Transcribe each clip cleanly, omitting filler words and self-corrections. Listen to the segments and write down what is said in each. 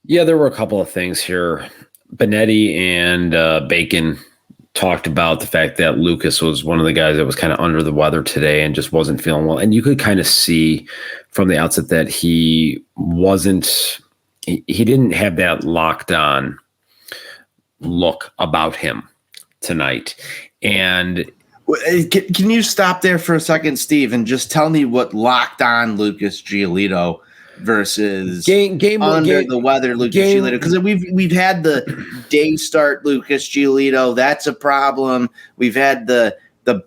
Yeah, there were a couple of things here. Benetti and Bacon talked about the fact that Lucas was one of the guys that was kind of under the weather today and just wasn't feeling well. And you could kind of see from the outset that he didn't have that locked on look about him tonight. And can you stop there for a second, Steve, and just tell me what locked on Lucas Giolito versus game the weather Lucas Giolito? Because we've had the day start Lucas Giolito. That's a problem. We've had the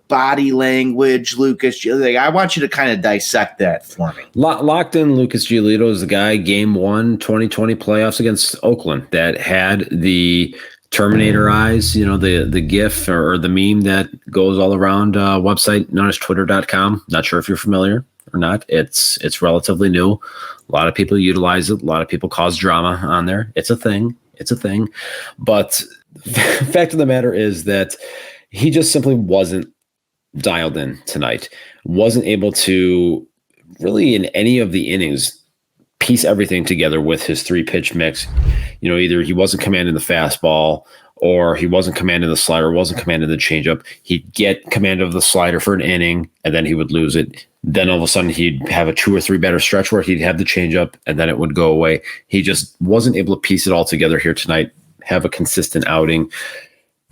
body language Lucas Giolito. I want you to kind of dissect that for me. Locked in Lucas Giolito is the guy game 1 2020 playoffs against Oakland that had the Terminator eyes, the GIF or the meme that goes all around a website known as twitter.com. Not sure if you're familiar or not. It's relatively new. A lot of people utilize it. A lot of people cause drama on there. It's a thing. But the fact of the matter is that he just simply wasn't dialed in tonight. Wasn't able to really in any of the innings piece everything together with his 3-pitch mix. Either he wasn't commanding the fastball or he wasn't commanding the slider, wasn't commanding the changeup. He'd get command of the slider for an inning and then he would lose it. Then all of a sudden he'd have a 2 or 3 batter stretch where he'd have the changeup and then it would go away. He just wasn't able to piece it all together here tonight, have a consistent outing.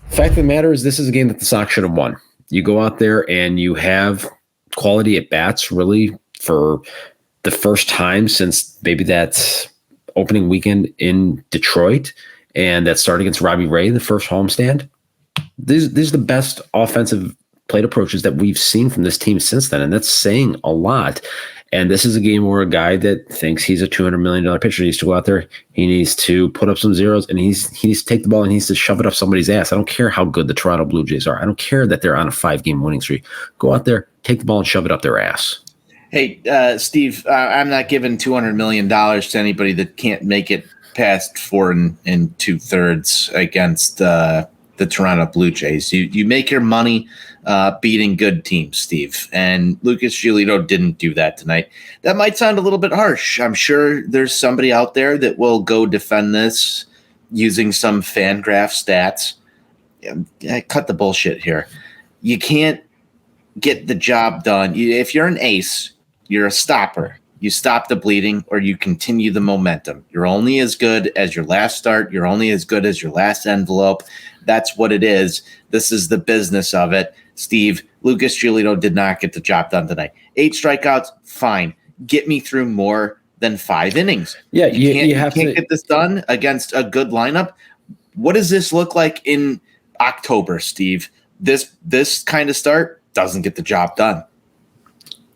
Fact of the matter is this is a game that the Sox should have won. You go out there and you have quality at bats really for the first time since maybe that opening weekend in Detroit and that start against Robbie Ray, the first homestand. These are the best offensive plate approaches that we've seen from this team since then, and that's saying a lot. And this is a game where a guy that thinks he's a $200 million pitcher needs to go out there. He needs to put up some zeros, and he needs to take the ball and he needs to shove it up somebody's ass. I don't care how good the Toronto Blue Jays are. I don't care that they're on a 5-game winning streak. Go out there, take the ball, and shove it up their ass. Hey, Steve, I'm not giving $200 million to anybody that can't make it past 4 2/3 against the Toronto Blue Jays. You make your money beating good teams, Steve. And Lucas Giolito didn't do that tonight. That might sound a little bit harsh. I'm sure there's somebody out there that will go defend this using some Fangraph stats. Cut the bullshit here. You can't get the job done. If you're an ace, you're a stopper. You stop the bleeding or you continue the momentum. You're only as good as your last start. You're only as good as your last envelope. That's what it is. This is the business of it. Steve, Lucas Giolito did not get the job done tonight. 8 strikeouts, fine. Get me through more than 5 innings. Yeah, you can't get this done against a good lineup. What does this look like in October, Steve? This kind of start doesn't get the job done.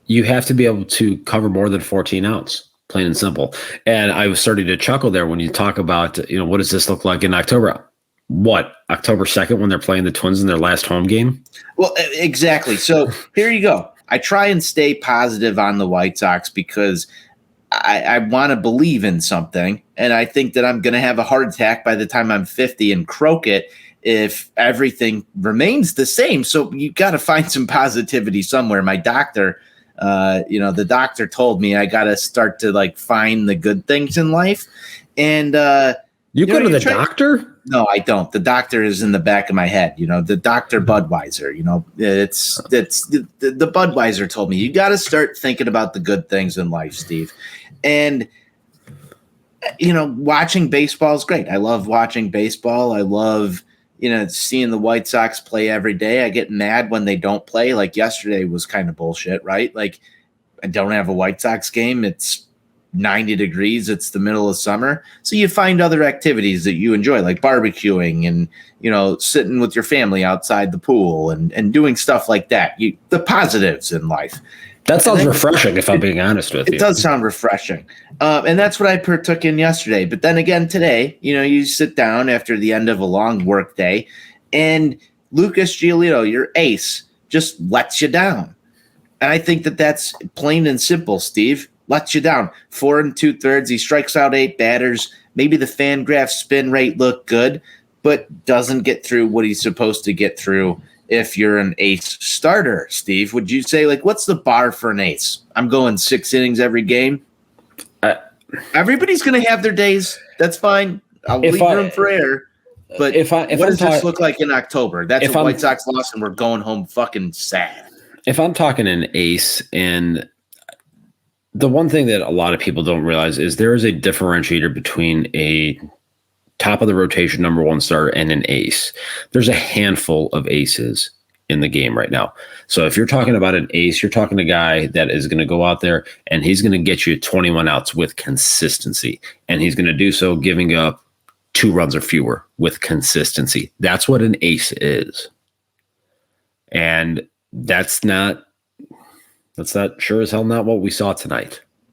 You have to be able to cover more than 14 outs, plain and simple. And I was starting to chuckle there when you talk about, what does this look like in October? What, October 2nd when they're playing the Twins in their last home game? Well, exactly. So here you go. I try and stay positive on the White Sox because I want to believe in something. And I think that I'm going to have a heart attack by the time I'm 50 and croak it if everything remains the same. So you got to find some positivity somewhere. My doctor, the doctor told me I got to start to find the good things in life. And you go to the doctor? No, I don't. The doctor is in the back of my head. The Dr. Budweiser. It's the Budweiser told me you got to start thinking about the good things in life, Steve. And watching baseball is great. I love watching baseball. I love seeing the White Sox play every day. I get mad when they don't play. Like yesterday was kind of bullshit, right? Like I don't have a White Sox game. It's 90 degrees. It's the middle of summer. So you find other activities that you enjoy, like barbecuing and, sitting with your family outside the pool and doing stuff like that. The positives in life. That sounds refreshing, if I'm being honest with you. It does sound refreshing. And that's what I partook in yesterday. But then again today, you sit down after the end of a long work day and Lucas Giolito, your ace, just lets you down. And I think that that's plain and simple, Steve. Lets you down. 4 2/3. He strikes out 8 batters. Maybe the Fangraph spin rate looked good, but doesn't get through what he's supposed to get through if you're an ace starter, Steve. Would you say, what's the bar for an ace? I'm going 6 innings every game. everybody's going to have their days. That's fine. I'll leave room for error. But what does this look like in October? That's what White Sox lost, and we're going home fucking sad. If I'm talking an ace, and the one thing that a lot of people don't realize is there is a differentiator between a top of the rotation number one starter and an ace. There's a handful of aces in the game right now. So if you're talking about an ace, you're talking a guy that is going to go out there and he's going to get you 21 outs with consistency. And he's going to do so giving up 2 runs or fewer with consistency. That's what an ace is. And that's not sure as hell not what we saw tonight.